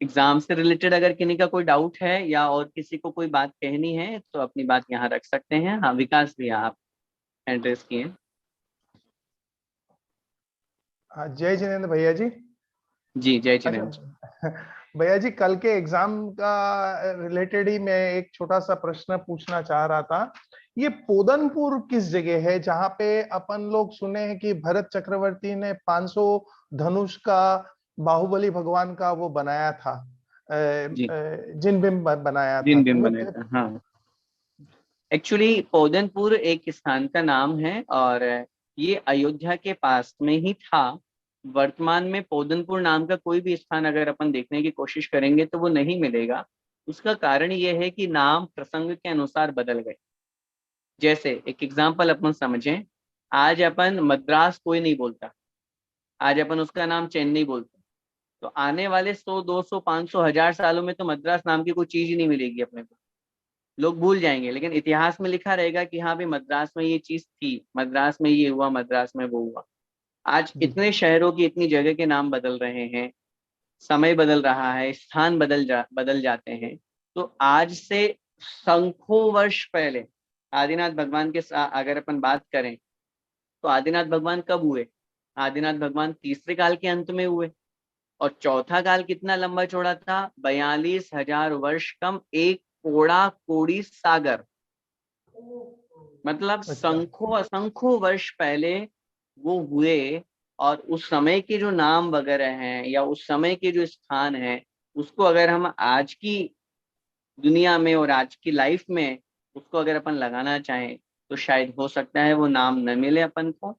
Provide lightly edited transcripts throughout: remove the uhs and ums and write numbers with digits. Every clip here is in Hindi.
एग्जाम से रिलेटेड अगर किसी का कोई डाउट है या और किसी को कोई बात कहनी है तो अपनी बात यहाँ रख सकते हैं। हाँ विकास भैया आप एड्रेस किए। हाँ, जय जिनेन्द्र भैया जी। जी जय अच्छा जिनेन्द्र। भैया जी, कल के एग्जाम का रिलेटेड ही मैं एक छोटा सा प्रश्न पूछना चाह रहा था। ये पोदनपुर किस जगह है जहाँ पे अपन लोग सुने हैं कि भरत चक्रवर्ती ने 500 धनुष का बाहुबली भगवान का वो बनाया था, जी जिन बिंब बनाया था, जिन तो बिन वो बने थे हाँ। एक्चुअली पोदनपुर एक स्थान का नाम है और ये अयोध्या के पास में ही था। वर्तमान में पोदनपुर नाम का कोई भी स्थान अगर अपन देखने की कोशिश करेंगे तो वो नहीं मिलेगा। उसका कारण ये है कि नाम प्रसंग के अनुसार बदल गए। जैसे एक एग्जाम्पल अपन समझें, आज अपन मद्रास कोई नहीं बोलता, आज अपन उसका नाम चेन्नई बोलते हैं। तो आने वाले 100 200 500 1000 सालों में तो मद्रास नाम की कोई चीज ही नहीं मिलेगी अपने को, लोग भूल जाएंगे। लेकिन इतिहास में लिखा रहेगा कि हाँ भाई मद्रास में ये चीज थी, मद्रास में ये हुआ, मद्रास में वो हुआ। आज जी इतने शहरों की इतनी जगह के नाम बदल रहे हैं, समय बदल रहा है, स्थान बदल जाते हैं। तो आज से संख्यों वर्ष पहले आदिनाथ भगवान के अगर अपन बात करें तो आदिनाथ भगवान कब हुए? आदिनाथ भगवान तीसरे काल के अंत में हुए। और चौथा काल कितना लंबा चौड़ा था? 42,000 वर्ष कम एक कोड़ा कोड़ी सागर। मतलब अच्छा। संख्यों असंख्यों वर्ष पहले वो हुए। और उस समय के जो नाम वगैरह हैं या उस समय के जो स्थान हैं, उसको अगर हम आज की दुनिया में और आज की लाइफ में उसको अगर अपन लगाना चाहें तो शायद हो सकता है वो नाम न मिले अपन को।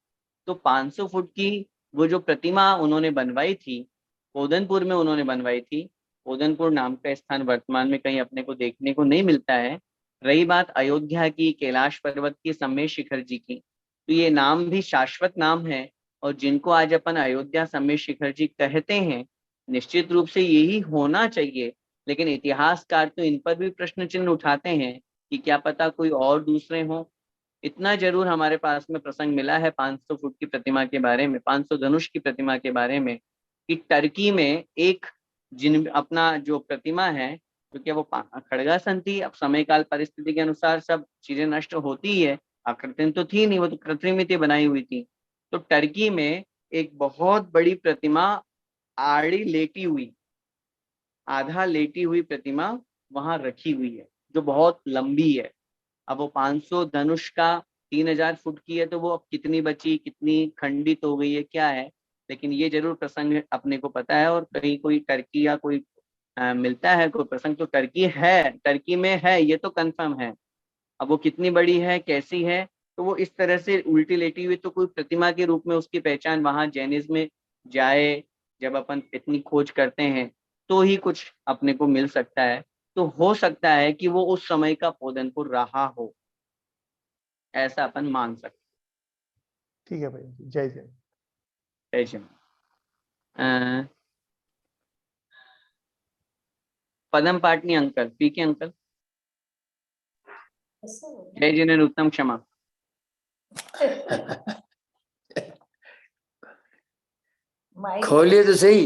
तो 500 फुट की वो जो प्रतिमा उन्होंने बनवाई थी, पोदनपुर में उन्होंने बनवाई थी। पोदनपुर नाम का स्थान वर्तमान में कहीं अपने को देखने को नहीं मिलता है। रही बात अयोध्या की, कैलाश पर्वत की, सम्मेद शिखर जी की, तो ये नाम भी शाश्वत नाम है। और जिनको आज अपन अयोध्या सम्मेद शिखर जी कहते हैं, निश्चित रूप से यही होना चाहिए। लेकिन इतिहासकार तो इन पर भी प्रश्न चिन्ह उठाते हैं कि क्या पता कोई और दूसरे हों। इतना जरूर हमारे पास में प्रसंग मिला है 500 फुट की प्रतिमा के बारे में, 500 धनुष की प्रतिमा के बारे में, कि टर्की में एक जिन अपना जो प्रतिमा है, क्योंकि वो खड़गासन थी। अब समय काल परिस्थिति के अनुसार सब चीजें नष्ट होती ही है। आकृति तो थी नहीं, वो तो कृत्रिमित बनाई हुई थी। तो टर्की में एक बहुत बड़ी प्रतिमा आड़ी लेटी हुई, आधा लेटी हुई प्रतिमा वहां रखी हुई है, जो बहुत लंबी है। अब वो 500 धनुष का 3000 फुट की है, तो वो अब कितनी बची, कितनी खंडित हो गई है, क्या है। लेकिन ये जरूर प्रसंग अपने को पता है। और कहीं कोई टर्की या कोई मिलता है कोई प्रसंग तो टर्की है, टर्की में है, ये तो कंफर्म है। अब वो कितनी बड़ी है, कैसी है, तो वो इस तरह से उल्टी लेटी हुई तो कोई प्रतिमा के रूप में उसकी पहचान वहां जैनिज्म में जाए, जब अपन इतनी खोज करते हैं तो ही कुछ अपने को मिल सकता है। तो हो सकता है कि वो उस समय का पोदनपुर रहा हो, ऐसा अपन मान सकते ठीक है भैया जी, जय जय। हैं। जय अ, पदम पाटनी अंकल, पीके अंकल। जय जिनेन्द्र, उत्तम क्षमा। खोलिए तो सही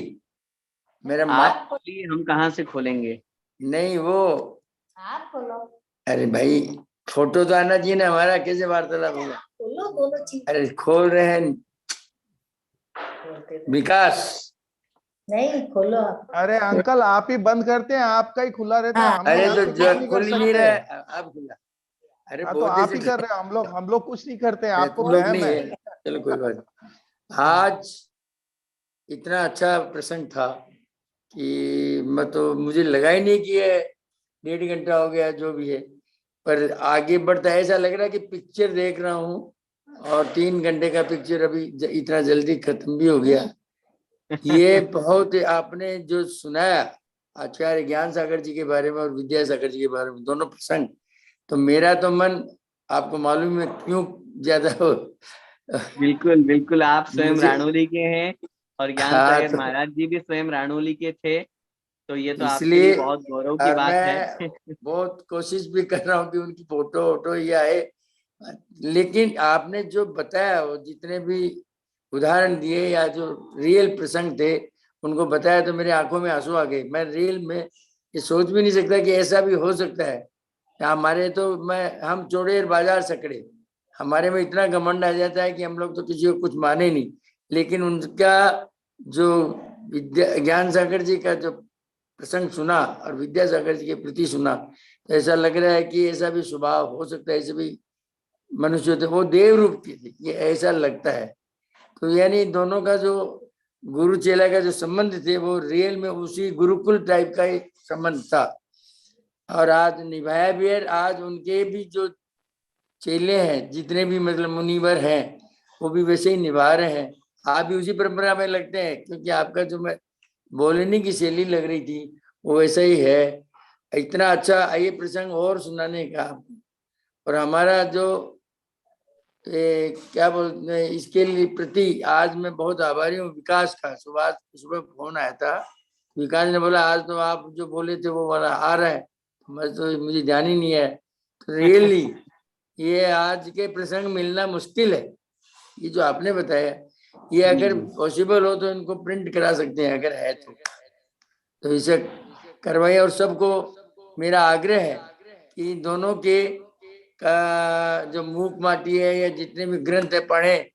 मेरा आप खोलिए, हम कहाँ से खोलेंगे? नहीं वो आप खोलो। अरे भाई फोटो तो आना चाहिए ना हमारा, कैसे वार्तालाप होगा? खोलो दोनों चीज। अरे खोल रहे हैं विकास। नहीं खोलो आप। अरे अंकल, आप ही बंद करते हैं, आपका ही खुला रहता है, हाँ। हम लोग अरे तो उसमें कुछ नहीं खुल कर ही नहीं सकते। रहा है, आप खुला। अरे हाँ, तो बहुत आप देर ही से कर रहे हैं, हम लोग कुछ नहीं करते हैं, आपको तुम लोग वहम नहीं है। है, चलो कोई बात नहीं। आज इतना अच्छा प्रसंग था कि मैं तो मुझे लगा ही नहीं कि ये 1.5 घंटा हो गया जो भी है, पर आगे बढ़ता ऐसा लग रहा है कि पिक्चर देख रहा हूँ और 3 घंटे का पिक्चर अभी इतना जल्दी खत्म भी हो गया। ये बहुत आपने जो सुनाया आचार्य ज्ञान सागर जी के बारे में और विद्यासागर जी के बारे में, दोनों प्रसंग, तो मेरा तो मन आपको मालूम है क्यों ज्यादा हो। बिल्कुल बिल्कुल, आप स्वयं मुझे राणोली के हैं और ज्ञान हाँ सागर तो महाराज जी भी स्वयं राणोली के थे। तो ये तो आपके लिए इसलिए बहुत गौरव की और बात है। मैं बहुत कोशिश भी कर रहा हूँ कि उनकी फोटो वोटो ये आए, लेकिन आपने जो बताया वो जितने भी उदाहरण दिए या जो रियल प्रसंग थे उनको बताया तो मेरे आंखों में आंसू आ गए। मैं रियल में ये सोच भी नहीं सकता कि ऐसा भी हो सकता है। हमारे तो हम चौड़े बाजार सकड़े, हमारे में इतना घमंड आ जाता है कि हम लोग तो किसी को कुछ माने नहीं। लेकिन उनका जो ज्ञान सागर जी का जो प्रसंग सुना और विद्यासागर जी के प्रति सुना, तो ऐसा लग रहा है कि ऐसा भी स्वभाव हो सकता है, ऐसे भी मनुष्य थे। वो देव रूप के थे, ये ऐसा लगता है। तो यानी दोनों का जो गुरु चेला का जो संबंध थे वो रियल में उसी गुरुकुल टाइप का एक संबंध था, और आज निभाया भी है। आज उनके भी जो चेले हैं, जितने भी मतलब मुनिवर हैं, वो भी वैसे ही निभा रहे हैं। आप भी उसी परंपरा में लगते हैं, क्योंकि आपका जो मैं बोलने की शैली लग रही थी वो वैसा ही है। इतना अच्छा ये प्रसंग और सुनाने का। और हमारा जो क्या बोलते हैं इसके लिए प्रति आज मैं बहुत आभारी हूँ विकास का। सुबह फोन आया था, विकास ने बोला आज तो आप जो बोले थे वो वाला आ रहा है। मुझे ध्यान ही नहीं है। तो रियली ये आज के प्रसंग मिलना मुश्किल है। ये जो आपने बताया, ये अगर पॉसिबल हो तो इनको प्रिंट करा सकते हैं, अगर है तो इसे करवाइए। और सबको मेरा आग्रह है कि दोनों के का जो मूक माटी है या जितने भी ग्रंथ है पढ़े।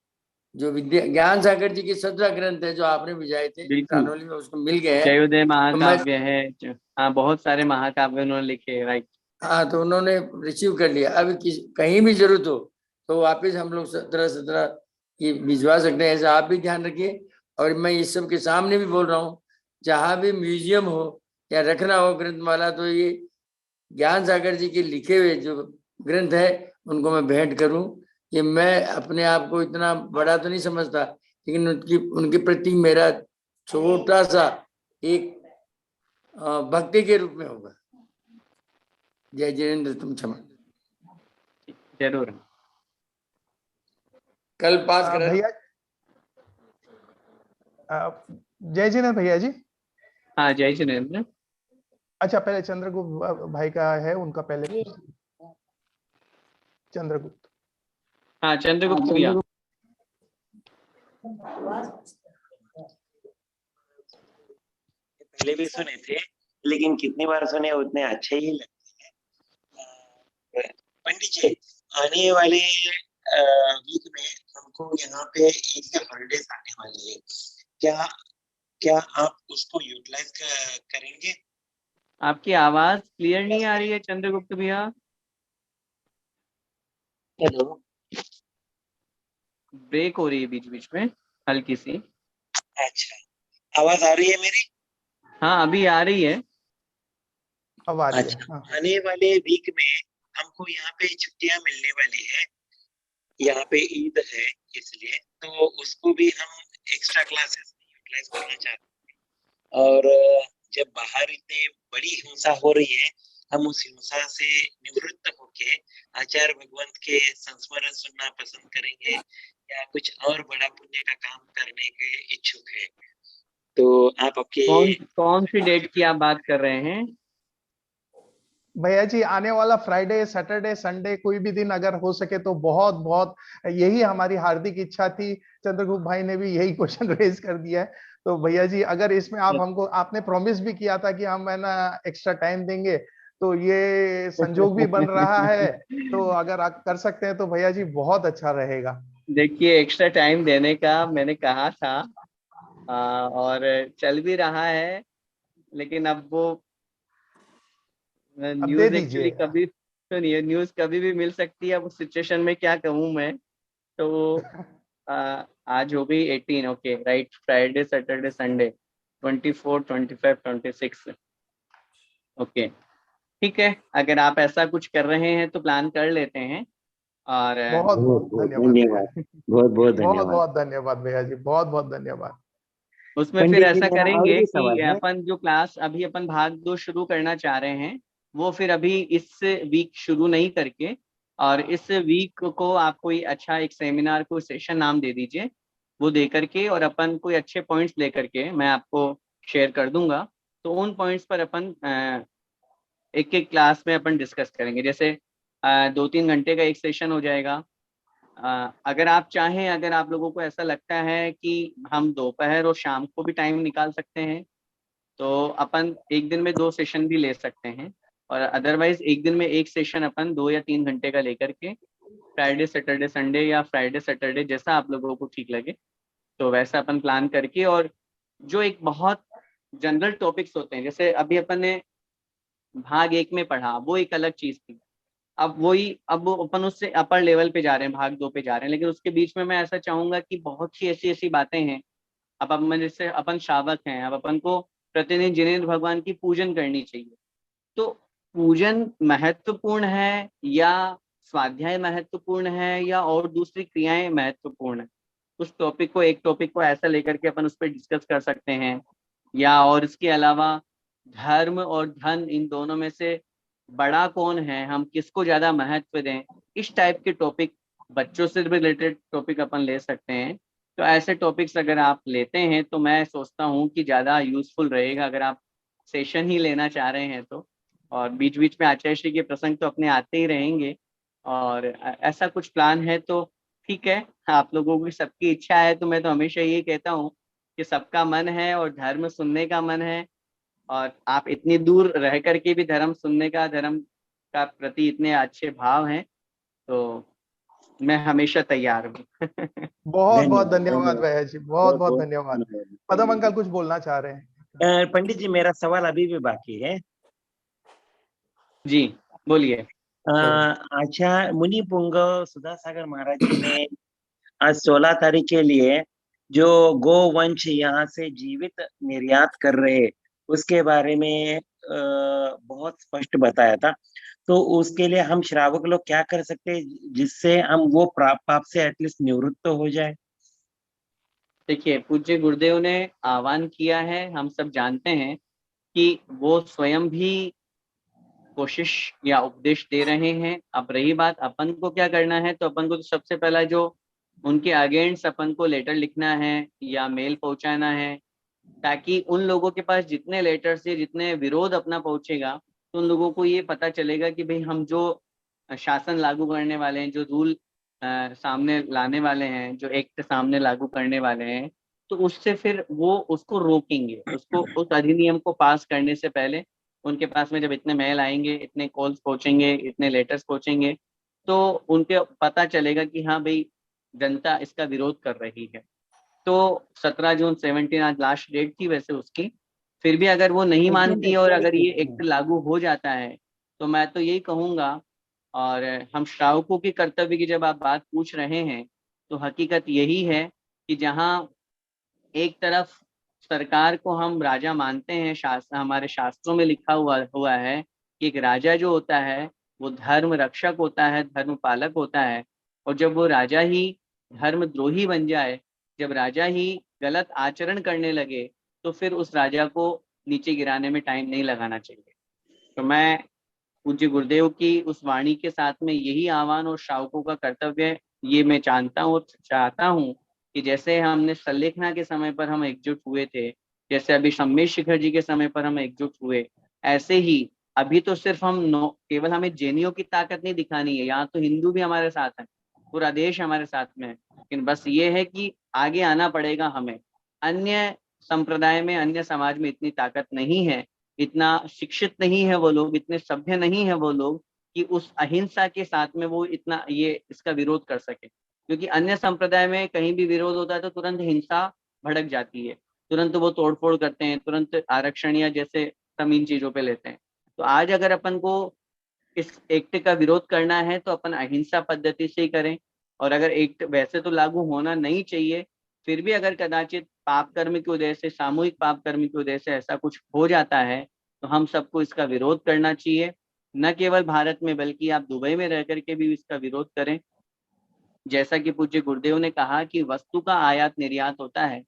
जो विद्या ज्ञान सागर जी के 17 ग्रंथ है जो आपने भिजाए थे कानोली में, उसको मिल गए हैं। जयोदय तो महाकाव्य है। हाँ, बहुत सारे महाकाव्य उन्होंने लिखे, राइट। हाँ, तो उन्होंने रिसीव कर लिया। अब कहीं भी जरूरत हो तो वापस हम लोग 17 ये भिजवा सकते हैं। ऐसा आप भी ध्यान रखिए। और मैं इस सब के सामने भी बोल रहा हूँ, जहाँ भी म्यूजियम हो या रखना हो ग्रंथमाला, तो ये ज्ञान सागर जी के लिखे हुए जो ग्रंथ है उनको मैं भेंट करूं। ये मैं अपने आप को इतना बड़ा तो नहीं समझता, लेकिन उनके प्रति मेरा छोटा सा एक भक्ति के रूप में होगा। जय जिनेन्द्र, तुम क्षमा। जरूर। कल पास करा भैया जय जिनेन्द्र भैया जी। हाँ, जय जिनेन्द्र। अच्छा, पहले चंद्रगुप्त भाई का है, उनका पहले चंद्रगुप्त। हाँ, चंद्रगुप्त भैया। पहले भी सुने थे, लेकिन कितनी बार सुने उतने अच्छे ही लगते हैं। पंडित जी, आने वाले वीक में हमको यहाँ पे ईद के हॉलीडेज आने वाली है। क्या क्या आप उसको यूटिलाइज करेंगे? आपकी आवाज क्लियर नहीं आ रही है चंद्रगुप्त भैया। हेलो, ब्रेक हो रही है बीच बीच में, हल्की सी। अच्छा, आवाज आ रही है मेरी? हाँ, अभी आ रही है। अब आ रही है। अच्छा, हाँ। आने वाले वीक में हमको यहाँ पे छुट्टियां मिलने वाली है। यहाँ पे ईद है, इसलिए तो उसको भी हम एक्स्ट्रा क्लासेस में यूटिलाइज करना चाहते हैं। और जब बाहर इतनी बड़ी हिंसा हो रही है, हम उस हिंसा से निवृत्त होके आचार्य भगवंत के संस्मरण सुनना पसंद करेंगे, या कुछ और बड़ा पुण्य का काम करने के इच्छुक है। तो आप आपके कौन सी डेट की आप बात कर रहे हैं? भैया जी, आने वाला फ्राइडे, सैटरडे, संडे, कोई भी दिन अगर हो सके तो बहुत बहुत, यही हमारी हार्दिक इच्छा थी। चंद्रगुप्त भाई ने भी यही क्वेश्चन रेज कर दिया है। तो भैया जी, अगर इसमें आप हमको, आपने प्रॉमिस भी किया था कि हम है ना एक्स्ट्रा टाइम देंगे, तो ये संजोग भी बन रहा है। तो अगर आप कर सकते हैं तो भैया जी बहुत अच्छा रहेगा। देखिए, एक्स्ट्रा टाइम देने का मैंने कहा था, और चल भी रहा है। लेकिन अब वो अब दे न्यूज एक्चुअली दीजिएगा। कभी, सुनिए, न्यूज कभी भी मिल सकती है। अब उस सिचुएशन में क्या कहूँ मैं। तो आज हो गई 18, okay right, Friday Saturday Sunday 24 25 26, okay ठीक है। अगर आप ऐसा कुछ कर रहे हैं तो प्लान कर लेते हैं। और बहुत बहुत बहुत बहुत धन्यवाद भैया धन्यवाद, जी। बहुत बहुत बहुत धन्यवाद। बहुत धन्यवाद भैया जी, बहुत बहुत धन्यवाद। उसमें फिर पंडित जी, ऐसा मेरा और करेंगे भी कि सवाल है। अपन जो क्लास अभी अपन भाग 2 शुरू करना चाह रहे हैं, वो फिर अभी इस वीक शुरू नहीं करके, और इस वीक को आप कोई अच्छा एक सेमिनार को सेशन नाम दे दीजिए। वो दे करके और अपन कोई अच्छे पॉइंट्स लेकर के मैं आपको शेयर कर दूंगा। तो उन पॉइंट्स पर अपन एक एक क्लास में अपन डिस्कस करेंगे। जैसे 2-3 घंटे का एक सेशन हो जाएगा। अगर आप चाहें, अगर आप लोगों को ऐसा लगता है कि हम दोपहर और शाम को भी टाइम निकाल सकते हैं, तो अपन एक दिन में 2 सेशन भी ले सकते हैं, और अदरवाइज एक दिन में एक सेशन अपन 2 या 3 घंटे का लेकर के फ्राइडे सैटरडे संडे या फ्राइडे सैटरडे जैसा आप लोगों को ठीक लगे तो वैसा अपन प्लान करके, और जो एक बहुत जनरल टॉपिक्स होते हैं, जैसे अभी अपन ने भाग 1 में पढ़ा, वो एक अलग चीज थी। अब वही, अब वो अपन उससे अपर लेवल पे जा रहे हैं, भाग 2 पे जा रहे हैं, लेकिन उसके बीच में मैं ऐसा चाहूंगा कि बहुत सी ऐसी ऐसी बातें हैं। अब अपन जैसे अपन श्रावक हैं, अब अपन को प्रतिदिन जिनेंद्र भगवान की पूजन करनी चाहिए। तो पूजन महत्वपूर्ण है या स्वाध्याय महत्वपूर्ण है या और दूसरी क्रियाएं महत्वपूर्ण है? उस टॉपिक को, एक टॉपिक को ऐसा लेकर के अपन उस पर डिस्कस कर सकते हैं। या और इसके अलावा धर्म और धन, इन दोनों में से बड़ा कौन है, हम किसको ज्यादा महत्व दें, इस टाइप के टॉपिक, बच्चों से रिलेटेड टॉपिक अपन ले सकते हैं। तो ऐसे टॉपिक्स अगर आप लेते हैं तो मैं सोचता हूँ कि ज़्यादा यूजफुल रहेगा, अगर आप सेशन ही लेना चाह रहे हैं तो। और बीच बीच में आचार्य श्री के प्रसंग तो अपने आते ही रहेंगे, और ऐसा कुछ प्लान है तो ठीक है। आप लोगों की सबकी इच्छा है तो मैं तो हमेशा ये कहता हूँ कि सबका मन है और धर्म सुनने का मन है, और आप इतनी दूर रह करके भी धर्म सुनने का, धर्म का प्रति इतने अच्छे भाव हैं, तो मैं हमेशा तैयार हूँ। बहुत बहुत धन्यवाद धन्यवाद धन्यवाद, भैया जी, बहुत बहुत बहुत बहुत धन्यवाद। धन्यवाद पदम पंडित अंकल जी। कुछ बोलना चाह रहे हैं? पंडित जी, मेरा सवाल अभी भी बाकी है। जी बोलिए। आचार्य मुनि पुंग सुधासागर महाराज जी ने आज 16 तारीख के लिए जो गोवंश यहाँ से जीवित निर्यात कर रहे, उसके बारे में बहुत स्पष्ट बताया था। तो उसके लिए हम श्रावक लोग क्या कर सकते हैं जिससे हम वो पाप से एटलीस्ट निवृत्त तो हो जाए? देखिए, पूज्य गुरुदेव ने आह्वान किया है, हम सब जानते हैं कि वो स्वयं भी कोशिश या उपदेश दे रहे हैं। अब रही बात अपन को क्या करना है, तो अपन को तो सबसे पहला जो उनके अगेंस्ट अपन को लेटर लिखना है या मेल पहुंचाना है, ताकि उन लोगों के पास जितने लेटर से जितने विरोध अपना पहुंचेगा, तो उन लोगों को ये पता चलेगा कि भाई हम जो शासन लागू करने वाले हैं, जो रूल सामने लाने वाले हैं, जो एक्ट सामने लागू करने वाले हैं, तो उससे फिर वो उसको रोकेंगे, उसको उस अधिनियम को पास करने से पहले उनके पास में जब इतने मेल आएंगे, इतने कॉल्स पहुंचेंगे, इतने लेटर्स पहुंचेंगे, तो उनके पता चलेगा कि हाँ भाई जनता इसका विरोध कर रही है। तो 17 जून 17 आज लास्ट डेट थी वैसे उसकी, फिर भी अगर वो नहीं मानती है और अगर ये एक्ट लागू हो जाता है, तो मैं तो यही कहूंगा, और हम श्रावकों की कर्तव्य की जब आप बात पूछ रहे हैं, तो हकीकत यही है कि जहाँ एक तरफ सरकार को हम राजा मानते हैं, शास्त्र, हमारे शास्त्रों में लिखा हुआ है कि एक राजा जो होता है वो धर्म रक्षक होता है, धर्म पालक होता है, और जब वो राजा ही धर्मद्रोही बन जाए, जब राजा ही गलत आचरण करने लगे, तो फिर उस राजा को नीचे गिराने में टाइम नहीं लगाना चाहिए। तो मैं पूज्य गुरुदेव की उस वाणी के साथ में यही आह्वान और श्रावकों का कर्तव्य ये मैं जानता हूँ, चाहता हूँ कि जैसे हमने सल्लेखना के समय पर हम एकजुट हुए थे, जैसे अभी सम्मेश शिखर जी के समय पर हम एकजुट हुए, ऐसे ही अभी तो सिर्फ हम केवल हमें जैनियों की ताकत नहीं दिखानी है, यहाँ तो हिंदू भी हमारे साथ है, पूरा देश हमारे साथ में है, लेकिन बस ये है कि आगे आना पड़ेगा हमें। अन्य संप्रदाय में, अन्य समाज में इतनी ताकत नहीं है, इतना शिक्षित नहीं है वो लोग, इतने सभ्य नहीं है वो लोग कि उस अहिंसा के साथ में वो इतना ये इसका विरोध कर सके। क्योंकि अन्य संप्रदाय में कहीं भी विरोध होता है तो तुरंत हिंसा भड़क जाती है, तुरंत वो तोड़फोड़ करते हैं, तुरंत आरक्षण या जैसे सम इन चीजों पे लेते हैं। तो आज अगर अपन को इस एक्ट का विरोध करना है तो अपन अहिंसा पद्धति से ही करें, और अगर एक्ट वैसे तो लागू होना नहीं चाहिए, फिर भी अगर कदाचित पाप कर्म की वजह से, सामूहिक पाप कर्म की वजह से ऐसा कुछ हो जाता है, तो हम सबको इसका विरोध करना चाहिए। न केवल भारत में बल्कि आप दुबई में रह करके भी इसका विरोध करें। जैसा कि पूज्य गुरुदेव ने कहा कि वस्तु का आयात निर्यात होता है,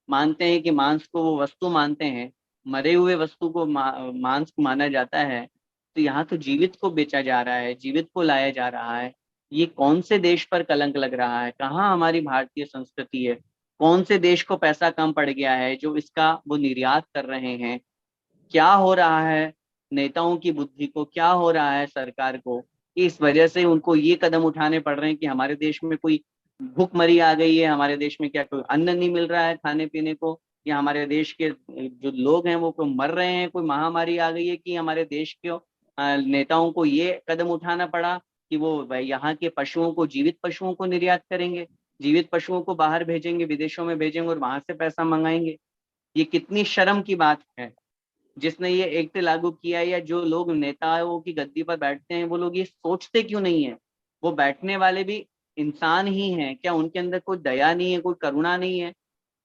मानते हैं कि मांस को वो वस्तु मानते हैं, मरे हुए वस्तु को मांस को माना जाता है, तो यहाँ तो जीवित को बेचा जा रहा है, जीवित को लाया जा रहा है। ये कौन से देश पर कलंक लग रहा है? कहाँ हमारी भारतीय संस्कृति है? कौन से देश को पैसा कम पड़ गया है जो इसका वो निर्यात कर रहे हैं? क्या हो रहा है नेताओं की बुद्धि को, क्या हो रहा है सरकार को इस वजह से उनको ये कदम उठाने पड़ रहे हैं कि हमारे देश में कोई भूखमरी आ गई है, हमारे देश में क्या कोई अन्न नहीं मिल रहा है खाने पीने को, या हमारे देश के जो लोग हैं वो कोई मर रहे हैं, कोई महामारी आ गई है, कि हमारे देश के नेताओं को ये कदम उठाना पड़ा कि वो यहाँ के पशुओं को, जीवित पशुओं को निर्यात करेंगे, जीवित पशुओं को बाहर भेजेंगे, विदेशों में भेजेंगे और वहां से पैसा मंगाएंगे। ये कितनी शर्म की बात है। जिसने ये एक्ट लागू किया, या जो लोग नेताओं की गद्दी पर बैठते हैं, वो लोग ये सोचते क्यों नहीं है? वो बैठने वाले भी इंसान ही हैं, क्या उनके अंदर कोई दया नहीं है, कोई करुणा नहीं है?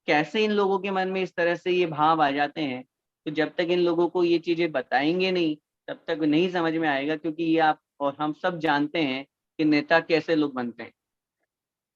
कैसे इन लोगों के मन में इस तरह से ये भाव आ जाते हैं? तो जब तक इन लोगों को ये चीजें बताएंगे नहीं, तब तक नहीं समझ में आएगा। क्योंकि ये आप और हम सब जानते हैं कि नेता कैसे लोग बनते हैं।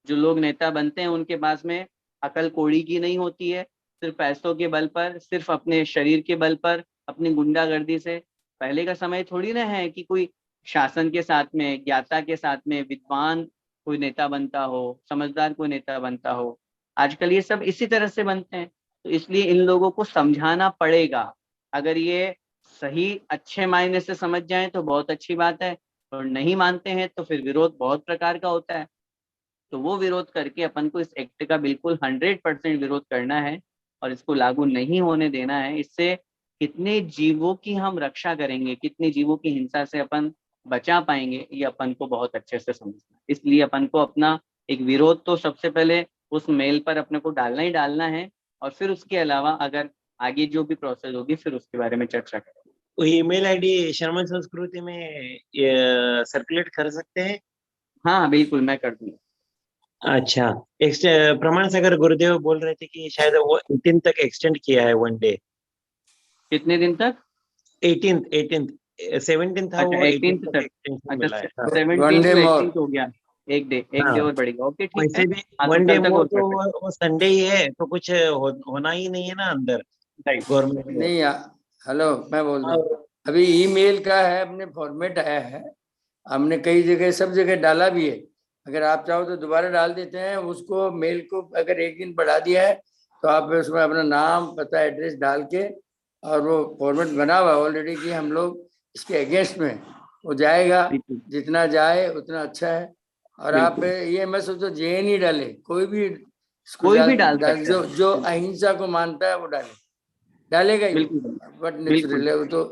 जो लोग नेता बनते हैं उनके पास में अकल कौड़ी की नहीं होती है, सिर्फ पैसों के बल पर, सिर्फ अपने शरीर के बल पर, अपनी गुंडागर्दी से। पहले का समय थोड़ी ना है कि कोई शासन के साथ में, ज्ञाता के साथ में, विद्वान कोई नेता बनता हो, समझदार कोई नेता बनता हो। आजकल ये सब इसी तरह से बनते हैं। तो इसलिए इन लोगों को समझाना पड़ेगा। अगर ये सही अच्छे मायने से समझ जाएं तो बहुत अच्छी बात है, और नहीं मानते हैं तो फिर विरोध बहुत प्रकार का होता है। तो वो विरोध करके अपन को इस एक्ट का बिल्कुल 100% विरोध करना है और इसको लागू नहीं होने देना है। इससे कितने जीवों की हम रक्षा करेंगे, कितने जीवों की हिंसा से अपन बचा पाएंगे, ये अपन को बहुत अच्छे से समझना है। इसलिए अपन को अपना एक विरोध तो सबसे पहले उस मेल पर अपने को डालना ही डालना है, और फिर उसके अलावा अगर आगे जो भी प्रोसेस होगी फिर उसके बारे में चर्चा करेंगे। वो ईमेल आईडी शर्मन संस्कृति में सर्कुलेट कर सकते हैं? हाँ बिल्कुल, मैं कर दूंगा। अच्छा, प्रमाण सागर गुरुदेव बोल रहे थे कि शायद वो 18 तक एक्सटेंड किया है 1 डे। कितने दिन तक? 18th 17 था, अच्छा वो 18 18 तक तक। एक्सटेंशन अच्छा मिला है। हाँ। 17 डे टू मोर 18 हो गया, एक डे हाँ, और बढ़ेगा। ओके ठीक है। वैसे भी हाँ तो 1 डे कल तक मोर हो तो सकता है। वो संडे ही है, तो कुछ होना ही नहीं है ना अंदर राइट। गवर्नमेंट में। नहीं। हेलो, मैं बोल दूं। और अभी ईमेल का है, अपने फॉर्मेट आया है, हमने कई जगह, सब जगह डाला भी है। अगर आप चाहो तो दोबारा डाल देते हैं उसको। मेल को अगर एक दिन बढ़ा दिया है तो आप उसमें अपना नाम, पता, एड्रेस डाल के, और वो फॉर्मेट बना हुआ ऑलरेडी कि हम लोग इसके अगेंस्ट में, वो जाएगा। बिल्कुल जितना जाए उतना अच्छा है। और आप बिल्कुल, ये मत सोचो जेएन ही डाले, कोई भी इसको कोई भी डाल सकता जो है। जो अहिंसा को मानता है वो डालेगा ही वो। बिल्कुल बट बिल्कुल। नेचुरल है वो तो।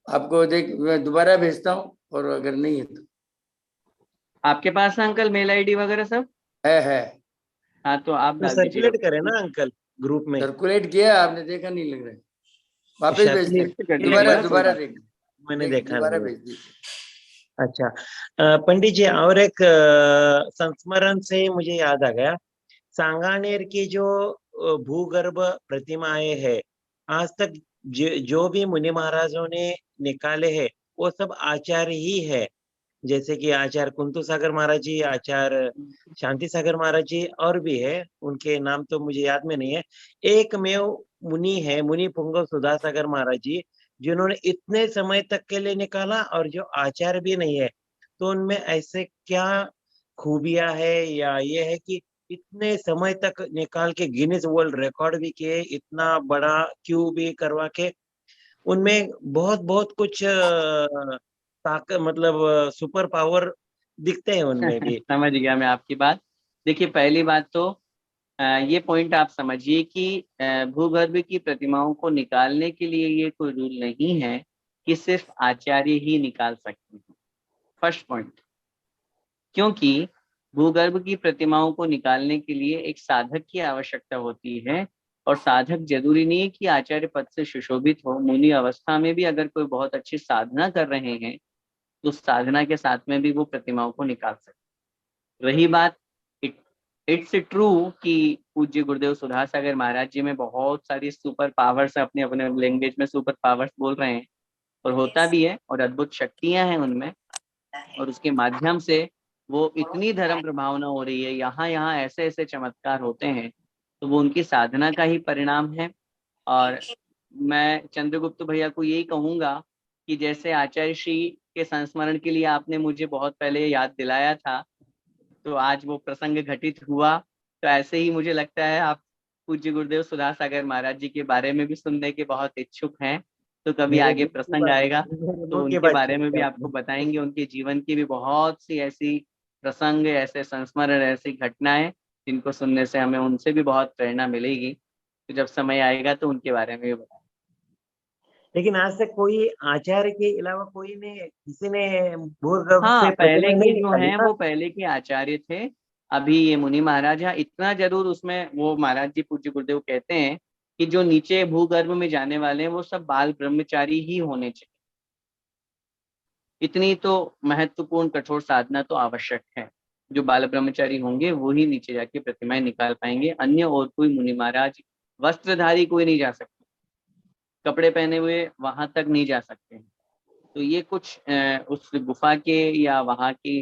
आपको देख, मैं दोबारा भेजता हूँ, और अगर नहीं है तो आपके पास है अंकल मेल आईडी वगैरह सब? है। हाँ तो आप तो डाल दीजिएगा। सर्कुलेट करे ना अंकल ग्रुप में। सर्कुलेट किया, आपने देखा नहीं लग रहा है? वापस भेजते फिर हैं। से कर दीजिए सर्कुलेट एक बार, कोई दोबारा बात देख, नहीं। मैंने देखा दोबारा नहीं है। भेज दीजिए। अच्छा, पंडित जी, और एक संस्मरण से मुझे याद आ गया। सांगानेर की जो भूगर्भ प्रतिमाएं है, आज तक जो भी मुनि महाराजों ने निकाले हैं वो सब आचार्य ही है। जैसे कि आचार्य कुंतु सागर महाराज जी, आचार्य शांति सागर महाराज जी, और भी है, उनके नाम तो मुझे याद में नहीं है। एकमेव मुनि है, मुनि पुंगव सुधा सागर महाराज जी, जिन्होंने इतने समय तक के लिए निकाला, और जो आचार्य भी नहीं है। तो उनमें ऐसे क्या खूबियां है, या ये है कि इतने समय तक निकाल के गिनीज वर्ल्ड रिकॉर्ड भी किए, इतना बड़ा क्यू भी करवा के, उनमें बहुत बहुत कुछ ताकत, मतलब सुपर पावर दिखते हैं उनमें भी। समझ गया मैं आपकी बात। देखिए पहली बात तो ये पॉइंट आप समझिए कि भूगर्भ की प्रतिमाओं को निकालने के लिए ये कोई रूल नहीं है कि सिर्फ आचार्य ही निकाल सकते हैं। फर्स्ट पॉइंट, क्योंकि भूगर्भ की प्रतिमाओं को निकालने के लिए एक साधक की आवश्यकता होती है, और साधक जरूरी नहीं है कि आचार्य पद से सुशोभित हो। मुनि अवस्था में भी अगर कोई बहुत अच्छी साधना कर रहे हैं तो साधना के साथ में भी वो प्रतिमाओं को निकाल सकते। रही बात, इट्स ट्रू कि पूज्य गुरुदेव सुधा सागर महाराज जी में बहुत सारी सुपर पावर्स, अपने अपने लैंग्वेज में सुपर पावर्स बोल रहे हैं, और होता भी है, और अद्भुत शक्तियां हैं उनमें, और उसके माध्यम से वो इतनी धर्म प्रभावना हो रही है, यहाँ यहाँ ऐसे ऐसे चमत्कार होते हैं। तो वो उनकी साधना का ही परिणाम है। और मैं चंद्रगुप्त भैया को यही कहूंगा कि जैसे आचार्य श्री के संस्मरण के लिए आपने मुझे बहुत पहले याद दिलाया था, तो आज वो प्रसंग घटित हुआ। तो ऐसे ही मुझे लगता है आप पूज्य गुरुदेव सुधा सागर महाराज जी के बारे में भी सुनने के बहुत इच्छुक हैं। तो कभी मेरे आगे मुंह की प्रसंग बात आएगा मेरे तो मुंह की उनके बात बारे छीन में ली भी आपको आपने। बताएंगे, उनके जीवन की भी बहुत सी ऐसी प्रसंग, ऐसे संस्मरण, ऐसी घटनाएं जिनको सुनने से हमें उनसे भी बहुत प्रेरणा मिलेगी। तो जब समय आएगा तो उनके बारे में भी बताएंगे। लेकिन आज तक कोई आचार्य के अलावा कोई ने किसी ने भूगर्भ हाँ, से पहले प्रतिमा के नहीं जो निकाली हैं ना। वो पहले के आचार्य थे। अभी ये मुनि महाराज, हाँ इतना जरूर उसमें वो महाराज जी पूज्य गुरुदेव कहते हैं कि जो नीचे भूगर्भ में जाने वाले हैं वो सब बाल ब्रह्मचारी ही होने चाहिए। इतनी तो महत्वपूर्ण कठोर साधना तो आवश्यक है। जो बाल ब्रह्मचारी होंगे वो ही नीचे जाके प्रतिमाएं निकाल पाएंगे, अन्य और कोई मुनि महाराज, वस्त्रधारी कोई नहीं जा सकते, कपड़े पहने हुए वहां तक नहीं जा सकते हैं। तो ये कुछ उस गुफा के या वहाँ के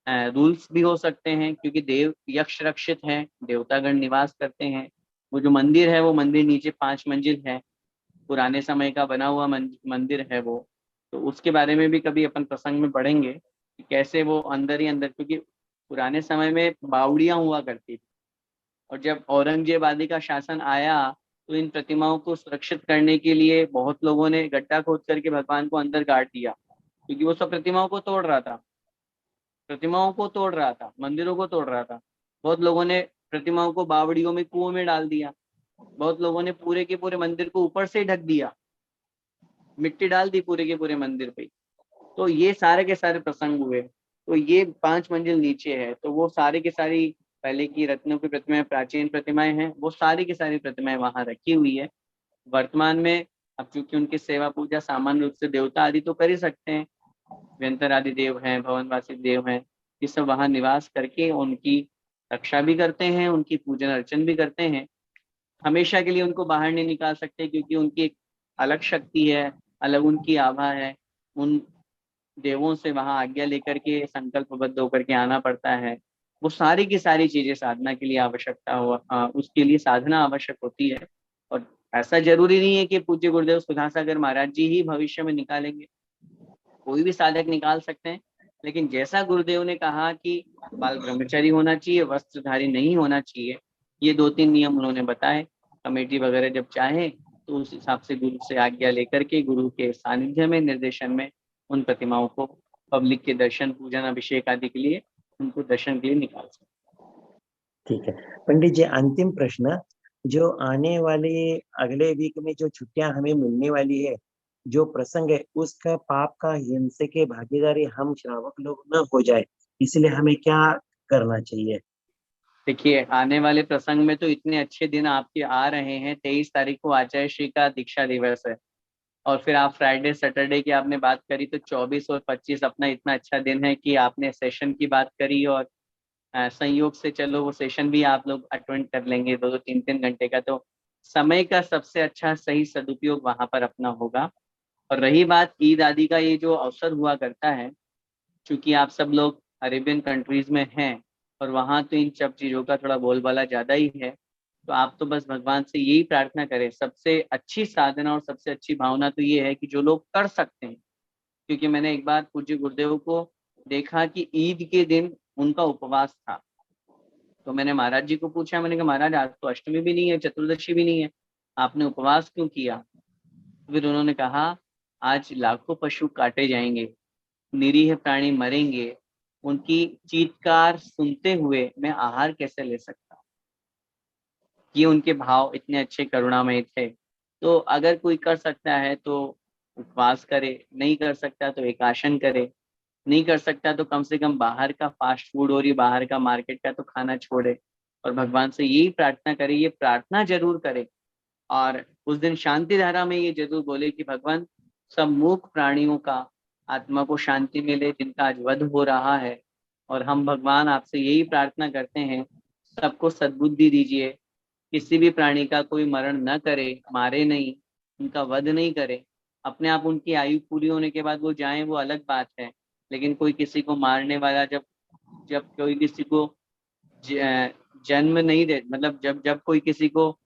रूल्स भी हो सकते हैं, क्योंकि देव यक्ष रक्षित है, देवतागण निवास करते हैं। वो जो मंदिर है वो मंदिर नीचे 5 मंजिल है, पुराने समय का बना हुआ मंदिर है वो। तो उसके बारे में भी कभी अपन प्रसंग में पढ़ेंगे कि कैसे वो अंदर ही अंदर, क्योंकि पुराने समय में बावड़ियां हुआ करती थी, और जब औरंगजेब आदि का शासन आया तो इन प्रतिमाओं को सुरक्षित करने के लिए बहुत लोगों ने गड्ढा खोद करके भगवान को अंदर गाड़ दिया, क्योंकि वो सब प्रतिमाओं को तोड़ रहा था, प्रतिमाओं को तोड़ रहा था, मंदिरों को तोड़ रहा था। बहुत लोगों ने प्रतिमाओं को बावड़ियों में, कुओं में डाल दिया। बहुत लोगों ने पूरे के पूरे मंदिर को ऊपर से ढक दिया, मिट्टी डाल दी पूरे के पूरे मंदिर पे। तो ये सारे के सारे प्रसंग हुए। तो ये 5 मंजिल नीचे है, तो वो सारी की सारी पहले की रत्नों की प्रतिमाएं, प्राचीन प्रतिमाएं हैं, वो सारी की सारी प्रतिमाएं वहां रखी हुई है। वर्तमान में अब चूंकि उनकी सेवा पूजा सामान्य रूप से देवता आदि तो कर ही सकते हैं, व्यंतर आदि देव हैं, भवनवासी देव हैं, ये सब वहां निवास करके उनकी रक्षा भी करते हैं, उनकी पूजन अर्चन भी करते हैं। हमेशा के लिए उनको बाहर नहीं निकाल सकते, क्योंकि उनकी एक अलग शक्ति है, अलग उनकी आभा है। उन देवों से वहां आज्ञा लेकर के संकल्पबद्ध होकर के आना पड़ता है। वो सारी की सारी चीजें साधना के लिए आवश्यकता हो, उसके लिए साधना आवश्यक होती है। और ऐसा जरूरी नहीं है कि पूज्य गुरुदेव सुधासागर महाराज जी ही भविष्य में निकालेंगे, कोई भी साधक निकाल सकते हैं। लेकिन जैसा गुरुदेव ने कहा कि बाल ब्रह्मचारी होना चाहिए, वस्त्रधारी नहीं होना चाहिए, ये 2-3 नियम उन्होंने बताए। कमेटी वगैरह जब चाहे तो उस हिसाब से गुरु से आज्ञा लेकर के गुरु के सानिध्य में, निर्देशन में उन प्रतिमाओं को पब्लिक के दर्शन, पूजन, अभिषेक आदि के लिए उनको दर्शन के लिए निकाल सकते। ठीक है पंडित जी, अंतिम प्रश्न, जो आने वाले अगले वीक में जो छुट्टियां हमें मिलने वाली है, जो प्रसंग है उसका पाप का हिंसे के भागीदारी हम श्रावक लोग न हो जाए, इसलिए हमें क्या करना चाहिए? देखिए, आने वाले प्रसंग में तो इतने अच्छे दिन आपके आ रहे हैं। 23 तारीख को आचार्य श्री का दीक्षा दिवस है, और फिर आप फ्राइडे सैटरडे की आपने बात करी, तो 24 और 25 अपना इतना अच्छा दिन है कि आपने सेशन की बात करी, और संयोग से चलो वो सेशन भी आप लोग अटेंड कर लेंगे 2-2, 3-3 घंटे का। तो समय का सबसे अच्छा सही सदुपयोग वहां पर अपना होगा। और रही बात ईद आदि का, ये जो अवसर हुआ करता है, क्योंकि आप सब लोग अरेबियन कंट्रीज में हैं और वहाँ तो इन सब चीज़ों का थोड़ा बोलबाला ज़्यादा ही है, तो आप तो बस भगवान से यही प्रार्थना करें। सबसे अच्छी साधना और सबसे अच्छी भावना तो ये है कि जो लोग कर सकते हैं, क्योंकि मैंने एक बार पूज्य गुरुदेव को देखा कि ईद के दिन उनका उपवास था। तो मैंने महाराज जी को पूछा, मैंने कहा महाराज आज तो अष्टमी भी नहीं है, चतुर्दशी भी नहीं है, आपने उपवास क्यों किया? फिर उन्होंने कहा आज लाखों पशु काटे जाएंगे, निरीह प्राणी मरेंगे, उनकी चीत्कार सुनते हुए मैं आहार कैसे ले सकता? ये उनके भाव इतने अच्छे करुणामय थे। तो अगर कोई कर सकता है तो उपवास करे, नहीं कर सकता तो एकाशन करे, नहीं कर सकता तो कम से कम बाहर का फास्ट फूड और ये बाहर का मार्केट का तो खाना छोड़े, और भगवान से यही प्रार्थना करे, ये प्रार्थना जरूर करे। और उस दिन शांति धारा में ये जरूर बोले कि भगवान, सब मूक प्राणियों का आत्मा को शांति मिले जिनका आज वध हो रहा है। और हम भगवान आपसे यही प्रार्थना करते हैं, सबको सद्बुद्धि दीजिए, किसी भी प्राणी का कोई मरण न करे, मारे नहीं, उनका वध नहीं करे। अपने आप उनकी आयु पूरी होने के बाद वो जाएं, वो अलग बात है, लेकिन कोई किसी को मारने वाला, जब जब कोई किसी को जन्म नहीं दे, मतलब जब जब कोई किसी को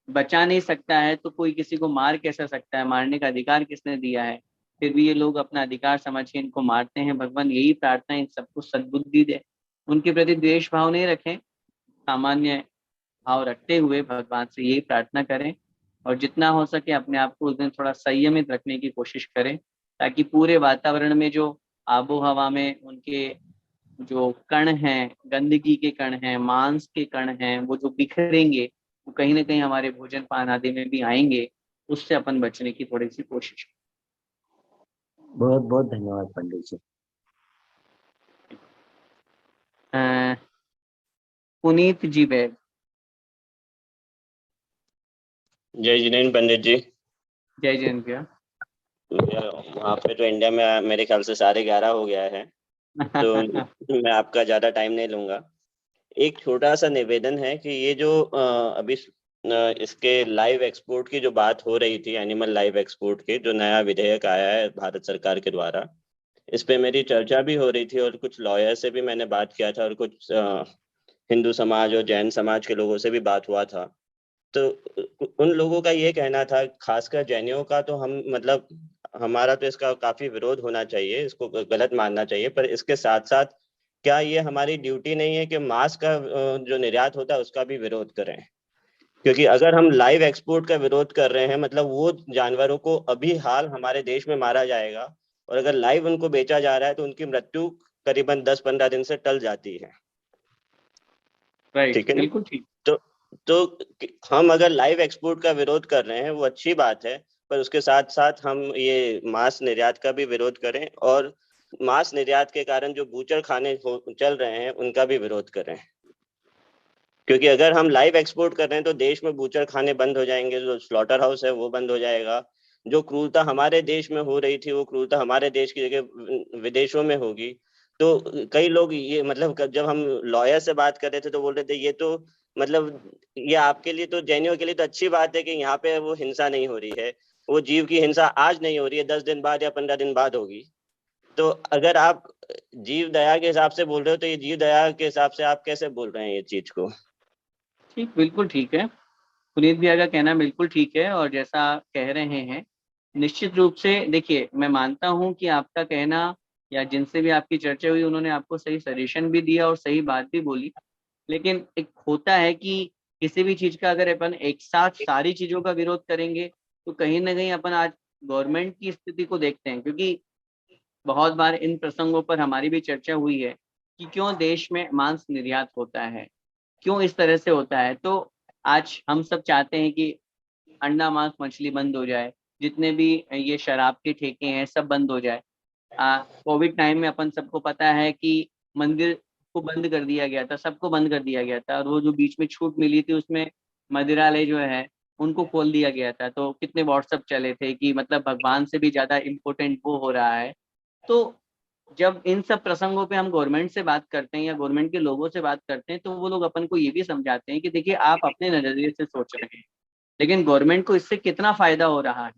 बचा नहीं सकता है तो कोई किसी को मार कैसे सकता है? मारने का अधिकार किसने दिया है? फिर भी ये लोग अपना अधिकार समझ के इनको मारते हैं। भगवान यही प्रार्थना इन सबको सद्बुद्धि दे, उनके प्रति द्वेष भाव नहीं रखें, सामान्य भाव रखते हुए भगवान से यही प्रार्थना करें। और जितना हो सके अपने आप को उस दिन थोड़ा संयमित रखने की कोशिश करें, ताकि पूरे वातावरण में जो आबो हवा में उनके जो कण हैं, गंदगी के कण हैं, मांस के कण हैं, वो जो बिखरेंगे वो कहीं ना कहीं हमारे भोजन पान आदि में भी आएंगे, उससे अपन बचने की थोड़ी सी कोशिश। बहुत बहुत धन्यवाद पंडित जी। पुनीत जी बैग। जय जिनेन्द्र पंडित जी। जय जैन भैया। वहाँ पे तो इंडिया में मेरे ख्याल से 11:30 हो गया है, तो मैं आपका ज्यादा टाइम नहीं लूंगा। एक छोटा सा निवेदन है कि ये जो अभी इसके लाइव एक्सपोर्ट की जो बात हो रही थी, एनिमल लाइव एक्सपोर्ट की जो नया विधेयक आया है भारत सरकार के द्वारा, इस पे मेरी चर्चा भी हो रही थी और कुछ लॉयर से भी मैंने बात किया था और कुछ हिंदू समाज और जैन समाज के लोगों से भी बात हुआ था। तो उन लोगों का ये कहना था, खासकर जैनियों का, तो हम मतलब हमारा तो इसका काफी विरोध होना चाहिए, इसको गलत मानना चाहिए, पर इसके साथ साथ क्या ये हमारी ड्यूटी नहीं है कि मांस का जो निर्यात होता है उसका भी विरोध करें? क्योंकि अगर हम लाइव एक्सपोर्ट का विरोध कर रहे हैं, मतलब वो जानवरों को अभी हाल हमारे देश में मारा जाएगा और अगर लाइव उनको बेचा जा रहा है तो उनकी मृत्यु करीबन 10-15 दिन से टल जाती है। राइट, ठीक है ना? बिल्कुल ठीक। तो हम अगर लाइव एक्सपोर्ट का विरोध कर रहे हैं वो अच्छी बात है, पर उसके साथ साथ हम ये मांस निर्यात का भी विरोध करें और मांस निर्यात के कारण जो बूचर खाने चल रहे हैं उनका भी विरोध करें। क्योंकि अगर हम लाइव एक्सपोर्ट कर रहे हैं तो देश में बूचर खाने बंद हो जाएंगे, जो स्लॉटर हाउस है वो बंद हो जाएगा, जो क्रूरता हमारे देश में हो रही थी वो क्रूरता हमारे देश की जगह विदेशों में होगी। तो कई लोग ये मतलब जब हम लॉयर से बात कर रहे थे तो बोल रहे थे ये तो मतलब ये आपके लिए तो जैनियों के लिए तो अच्छी बात है कि यहाँ पे वो हिंसा नहीं हो रही है, वो जीव की हिंसा आज नहीं हो रही है, 10 दिन बाद या 15 दिन बाद होगी। तो अगर आप जीव दया के हिसाब से बोल रहे हो तो ये जीव दया के हिसाब से आप कैसे बोल रहे हैं ये चीज को? ठीक, बिल्कुल ठीक है। पुनीत भैया का कहना बिल्कुल ठीक है, और जैसा आप कह रहे हैं निश्चित रूप से, देखिए मैं मानता हूं कि आपका कहना या जिनसे भी आपकी चर्चा हुई उन्होंने आपको सही सजेशन भी दिया और सही बात भी बोली, लेकिन एक होता है कि किसी भी चीज का अगर अपन एक साथ सारी चीजों का विरोध करेंगे तो कहीं ना कहीं अपन आज गवर्नमेंट की स्थिति को देखते हैं, क्योंकि बहुत बार इन प्रसंगों पर हमारी भी चर्चा हुई है कि क्यों देश में मांस निर्यात होता है, क्यों इस तरह से होता है। तो आज हम सब चाहते हैं कि अंडा मांस मछली बंद हो जाए, जितने भी ये शराब के ठेके हैं सब बंद हो जाए। कोविड टाइम में अपन सबको पता है कि मंदिर को बंद कर दिया गया था, सबको बंद कर दिया गया था, और वो जो बीच में छूट मिली थी उसमें मदिरालय जो है उनको खोल दिया गया था। तो कितने व्हाट्सएप चले थे कि मतलब भगवान से भी ज्यादा इम्पोर्टेंट वो हो रहा है। तो जब इन सब प्रसंगों पे हम गवर्नमेंट से बात करते हैं या गवर्नमेंट के लोगों से बात करते हैं तो वो लोग अपन को ये भी समझाते हैं कि देखिए आप अपने नजरिए से सोच रहे हैं, लेकिन गवर्नमेंट को इससे कितना फायदा हो रहा है,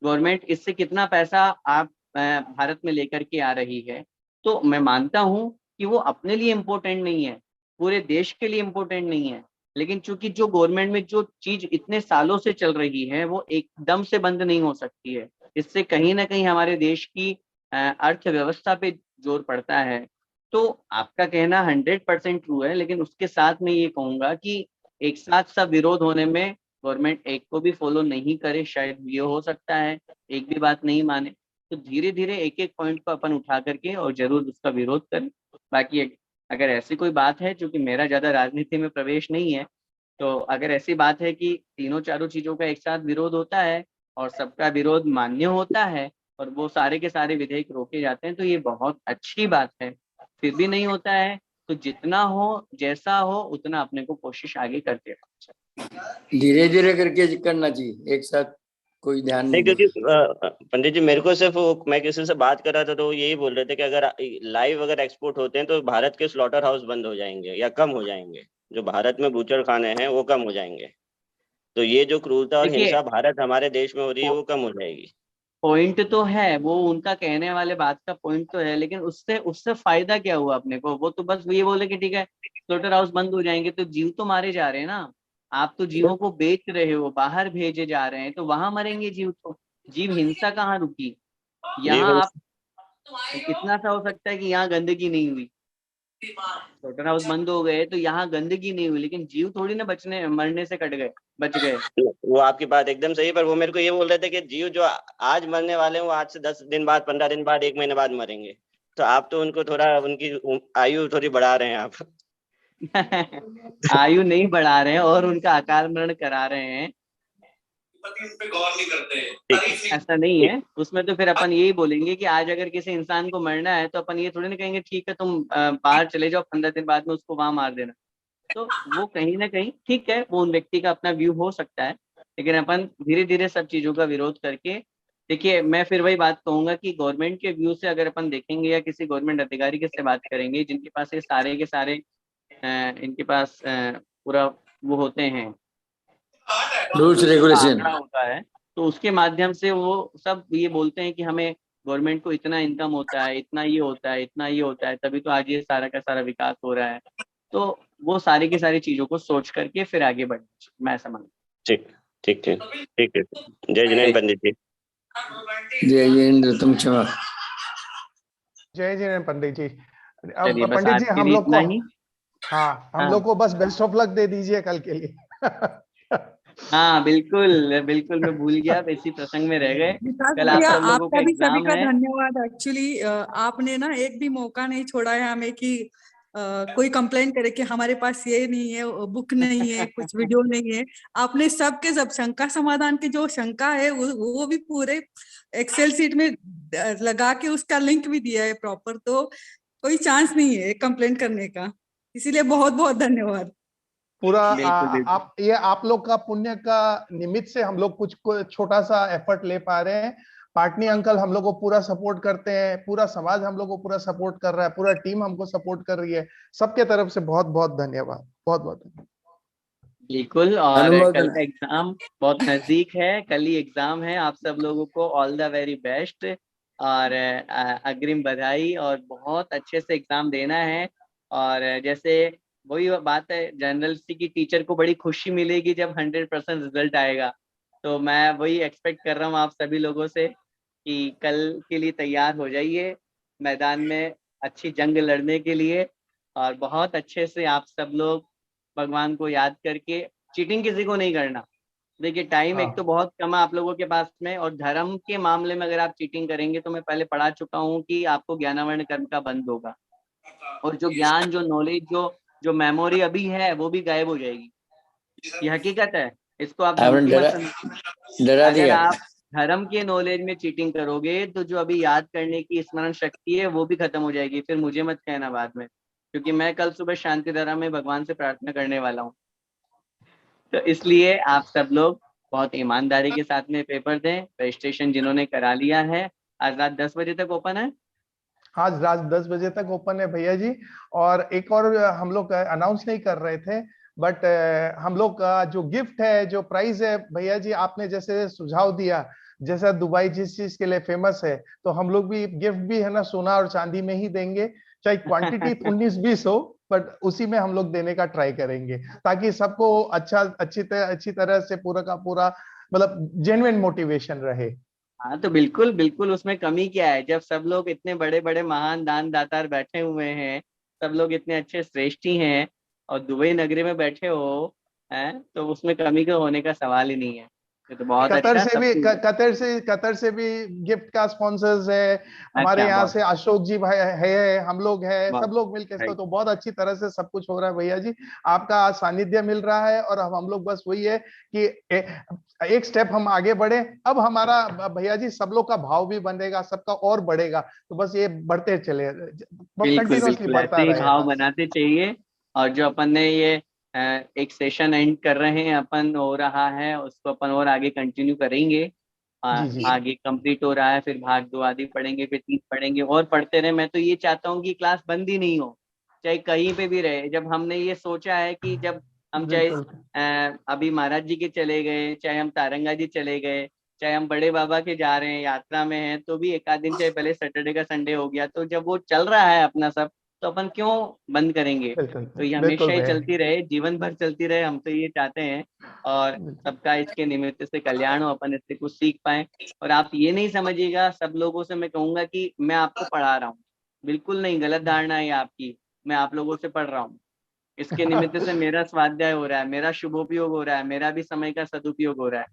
गवर्नमेंट इससे कितना पैसा आप भारत में लेकर के आ रही है। तो मैं मानता हूं कि वो अपने लिए इम्पोर्टेंट नहीं है, पूरे देश के लिए इम्पोर्टेंट नहीं है, लेकिन चूंकि जो गवर्नमेंट में जो चीज इतने सालों से चल रही है वो एकदम से बंद नहीं हो सकती है। इससे कहीं ना कहीं हमारे देश की अर्थव्यवस्था पे जोर पड़ता है। तो आपका कहना 100% ट्रू है, लेकिन उसके साथ मैं ये कहूंगा कि एक साथ सब विरोध होने में गवर्नमेंट एक को भी फॉलो नहीं करे, शायद ये हो सकता है, एक भी बात नहीं माने। तो धीरे धीरे एक एक पॉइंट को अपन उठा करके और जरूर उसका विरोध करें। बाकी अगर ऐसी कोई बात है, क्योंकि मेरा ज्यादा राजनीति में प्रवेश नहीं है, तो अगर ऐसी बात है कि तीनों चारों चीजों का एक साथ विरोध होता है और सबका विरोध मान्य होता है और वो सारे के सारे विधेयक रोके जाते हैं, तो ये बहुत अच्छी बात है। फिर भी नहीं होता है तो जितना हो जैसा हो उतना अपने को कोशिश आगे करते रहना। धीरे धीरे करके करना चाहिए, एक साथ कोई ध्यान नहीं, नहीं क्योंकि देना। पंडित जी मेरे को सिर्फ मैं किसी से बात कर रहा था तो वो यही बोल रहे थे कि अगर लाइव अगर एक्सपोर्ट होते हैं तो भारत के स्लॉटर हाउस बंद हो जाएंगे या कम हो जाएंगे, जो भारत में बूचर खाने हैं वो कम हो जाएंगे, तो ये जो क्रूरता और देखिए हिंसा भारत हमारे देश में हो रही है वो कम हो जाएगी। पॉइंट तो है, वो उनका कहने वाले बात का पॉइंट तो है, लेकिन उससे उससे फायदा क्या हुआ अपने को? वो तो बस ये बोले कि ठीक है स्लॉटर हाउस बंद हो जाएंगे, तो जीव तो मारे जा रहे हैं ना, आप तो जीवों को बेच रहे हो, बाहर भेजे जा रहे हैं, तो वहां मरेंगे जीव। तो जीव हिंसा कहाँ रुकी? जी यहाँ आप इतना सा हो सकता है कि यहाँ गंदगी नहीं हुई, स्लॉटर हाउस बंद हो गए तो यहाँ गंदगी नहीं हुई, लेकिन जीव थोड़ी ना मरने से बच गए। वो आपकी बात एकदम सही है, पर वो मेरे को ये बोल रहे थे कि जीव जो आज मरने वाले हैं वो आज से 10 दिन बाद, 15 दिन बाद, 1 महीने बाद मरेंगे। तो आप तो उनको थोड़ा, उनकी आयु थोड़ी बढ़ा रहे हैं आप। आयु नहीं बढ़ा रहे हैं और उनका अकाल मरण करा रहे हैं, उन पे गौर नहीं करते। ऐसा नहीं है। उसमें तो फिर अपन यही बोलेंगे कि आज अगर किसी इंसान को मरना है तो अपन ये थोड़ी ना कहेंगे ठीक है तुम बाहर चले जाओ, 15 दिन बाद में उसको वहां मार देना। तो वो कहीं ना कहीं ठीक है, वो उन व्यक्ति का अपना व्यू हो सकता है, लेकिन अपन धीरे धीरे सब चीजों का विरोध करके, देखिए मैं फिर वही बात कहूंगा कि गवर्नमेंट के व्यू से अगर अपन देखेंगे या किसी गवर्नमेंट अधिकारी के से बात करेंगे जिनके पास ये सारे के सारे इनके पास पूरा वो होते हैं, रूल्स रेगुलेशन आंकड़ा होता है, तो उसके माध्यम से वो सब ये बोलते हैं कि हमें गवर्नमेंट को इतना इनकम होता है, इतना ये होता है, इतना ये होता है, तभी तो आज ये सारा का सारा विकास हो रहा है। तो वो सारी की सारी चीजों को सोच करके फिर आगे बढ़ना चाहिए, मैं समझ। ठीक ठीक ठीक ठीक है। जय जिनेन्द्र पंडित जी। जय जिनेन्द्र, तुम क्षमा। जय जिनेन्द्र पंडित जी। अब चलिए बस पंडित आज जी के हम लिए लोग इतना को, ही। हाँ हम हाँ। लोग को बस बेस्ट ऑफ लक दे दीजिए कल के लिए। हाँ बिल्कुल बिल्कुल, मैं भूल गया, इसी प्रसंग में रह गए। विकास कल आप भैया, सब लोगों आपका का भी सभी एग्जाम का है। धन्यवाद। एक्चुअली आपने ना एक भी मौका नहीं छोड़ा है हमें कि कोई कंप्लेंट करे कि हमारे पास ये नहीं है, बुक नहीं है, कुछ वीडियो नहीं है। आपने सबके सब शंका समाधान की जो शंका है वो भी पूरे एक्सेल सीट में लगा के उसका लिंक भी दिया है प्रॉपर, तो कोई चांस नहीं है कंप्लेंट करने का। इसीलिए बहुत बहुत धन्यवाद। पूरा बिल्कुल बिल्कुल। आप ये आप लोग का पुण्य का निमित्त से हम लोग कुछ छोटा सा एफर्ट ले पा रहे हैं। पाटनी अंकल हम लोग को पूरा सपोर्ट करते हैं, पूरा समाज हम लोग को पूरा सपोर्ट कर रहा है, पूरा टीम हमको सपोर्ट कर रही है। सबके तरफ से बहुत बहुत धन्यवाद, बहुत बहुत धन्यवाद। बिल्कुल। और अनुमोदन। कल का एग्जाम बहुत नजदीक है, कल ही एग्जाम है। आप सब लोगों को ऑल द वेरी बेस्ट और अग्रिम बधाई, और बहुत अच्छे से एग्जाम देना है। और जैसे वही बात है, जनरल सी की टीचर को बड़ी खुशी मिलेगी जब 100% रिजल्ट आएगा। तो मैं वही एक्सपेक्ट कर रहा हूँ आप सभी लोगों से कि कल के लिए तैयार हो जाइए मैदान में अच्छी जंग लड़ने के लिए, और बहुत अच्छे से आप सब लोग भगवान को याद करके, चीटिंग किसी को नहीं करना। देखिए टाइम एक तो बहुत कम है आप लोगों के पास में, और धर्म के मामले में अगर आप चीटिंग करेंगे तो मैं पहले पढ़ा चुका हूँ कि आपको ज्ञानावर्ण कर्म का बंद होगा, और जो ज्ञान, जो नॉलेज, जो मेमोरी अभी है वो भी गायब हो जाएगी। ये हकीकत है, इसको आप धमकी मत समझिए। डरा अगर दिया। आप धर्म के नॉलेज में चीटिंग करोगे तो जो अभी याद करने की स्मरण शक्ति है वो भी खत्म हो जाएगी। फिर मुझे मत कहना बाद में, क्योंकि मैं कल सुबह शांति धारा में भगवान से प्रार्थना करने वाला हूँ। तो इसलिए आप सब लोग बहुत ईमानदारी के साथ में पेपर दें। रजिस्ट्रेशन जिन्होंने करा लिया है, आज रात 10 बजे तक ओपन है। आज रात 10 बजे तक ओपन है भैया जी। और एक और हम लोग अनाउंस नहीं कर रहे थे, बट हम लोग का जो गिफ्ट है, जो प्राइज है भैया जी, आपने जैसे सुझाव दिया, जैसा दुबई जिस चीज के लिए फेमस है, तो हम लोग भी गिफ्ट भी है ना सोना और चांदी में ही देंगे। चाहे क्वांटिटी 19-20 हो, बट उसी में हम लोग देने का ट्राई करेंगे, ताकि सबको अच्छी तरह से पूरा का पूरा मतलब जेन्युइन मोटिवेशन रहे। हाँ तो बिल्कुल बिल्कुल, उसमें कमी क्या है जब सब लोग इतने बड़े बड़े महान दान दातार बैठे हुए हैं, सब लोग इतने अच्छे श्रेष्ठी हैं, और दुबई नगरी में बैठे हो हैं, तो उसमें कमी का होने का सवाल ही नहीं है। ये तो बहुत अच्छा। कतर से भी गिफ्ट का स्पॉन्सर्स है हमारे अच्छा, यहाँ बहुत से, अशोक जी भाई है, हम लोग है, सब बहुत लोग मिलकर, राइट। तो बहुत अच्छी तरह से सब कुछ हो रहा है भैया जी। आपका आज सानिध्य मिल रहा है, और अब हम लोग बस वही है कि एक स्टेप हम आगे बढ़े। अब हमारा भैया जी सब लोग का भाव भी बनेगा, सबका और बढ़ेगा, तो बस ये बढ़ते चले, बिल्कुल कंटिन्यूअसली बिल्कुल, बढ़ता ऐसे ही रहे भाव बस। बनाते चाहिए। और जो अपन ने ये एक सेशन एंड कर रहे हैं अपन, हो रहा है, उसको अपन और आगे कंटिन्यू करेंगे। जी जी आगे कंप्लीट हो रहा है, फिर भाग 2 आदि पढ़ेंगे, फिर 3 पढ़ेंगे, और पढ़ते रहे। मैं तो ये चाहता हूँ कि क्लास बंद ही नहीं हो, चाहे कहीं पे भी रहे। जब हमने ये सोचा है कि जब हम चाहे बिल्कुल अभी महाराज जी के चले गए, चाहे हम तारंगा जी चले गए, चाहे हम बड़े बाबा के जा रहे हैं, यात्रा में हैं, तो भी एक आध दिन, चाहे पहले सैटरडे का संडे हो गया, तो जब वो चल रहा है अपना सब, तो अपन क्यों बंद करेंगे। बिल्कुल तो ये बिल्कुल हमेशा ही भैया चलती रहे, जीवन भर चलती रहे, हम तो ये चाहते हैं। और बिल्कुल। सबका इसके निमित्त से कल्याण हो, अपन इससे कुछ सीख पाए। और आप ये नहीं समझिएगा, सब लोगों से मैं कहूंगा कि मैं आपको पढ़ा रहा हूँ, बिल्कुल नहीं, गलत धारणा है आपकी। मैं आप लोगों से पढ़ रहा हूँ। इसके निमित्त से मेरा स्वाध्याय हो रहा है, मेरा शुभोपयोग हो रहा है, मेरा भी समय का सदुपयोग हो रहा है।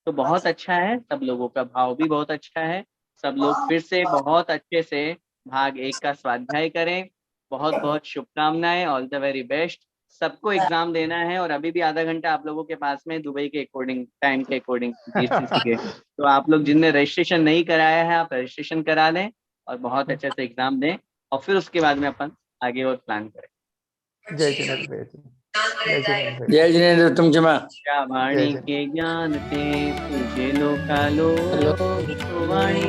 तो बहुत अच्छा है, सब लोगों का भाव भी बहुत अच्छा है। सब लोग फिर से बहुत अच्छे से भाग 1 का स्वाध्याय करें। बहुत बहुत शुभकामनाएं, ऑल द वेरी बेस्ट। सबको एग्जाम देना है और अभी भी आधा घंटा आप लोगों के पास में दुबई के अकॉर्डिंग, टाइम के अकॉर्डिंग GCC के। तो आप लोग जिनने रजिस्ट्रेशन नहीं कराया है, आप रजिस्ट्रेशन करा लें और बहुत अच्छे से एग्जाम दें और फिर उसके बाद में अपन आगे और प्लान करें। जय जिनेंद्र भैया जी, जय जिनेंद्र भैया। जय जिनेंद्र उत्तम क्षमा। क्या वाणी के ज्ञान ते तुझे लोकालो, वाणी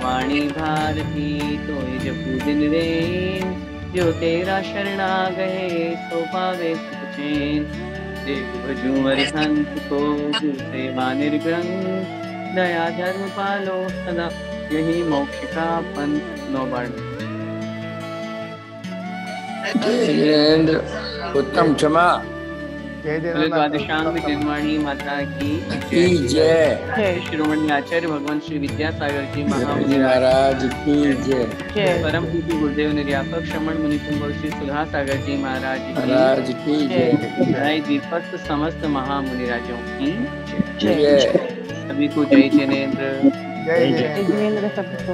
वाणी भारती तो जपू दिन रे, जो तेरा शरणा गए सो पावे सुख चैन। देख भजू अरिहंत को गुरु सेवा निर्ग्रंथ, दया धर्म पालो सदा, यही मोक्ष का पंथ नो वर्ण। जय जिनेंद्र उत्तम क्षमा जय द्वादशांग निर्वाणी माता की की जय। जय। शिरोमणि आचार्य भगवान श्री विद्यासागर जी जी महाराज की जय। परम पूज्य गुरुदेव निर्यापक श्रमण मुनि कुंवर श्री सुधा सागर जी महाराज महाराज की जय। जय। दीपक समस्त महामुनि राजों की जय। सभी को जय जिनेंद्र। जय जिनेंद्र। जिनेंद्र सबको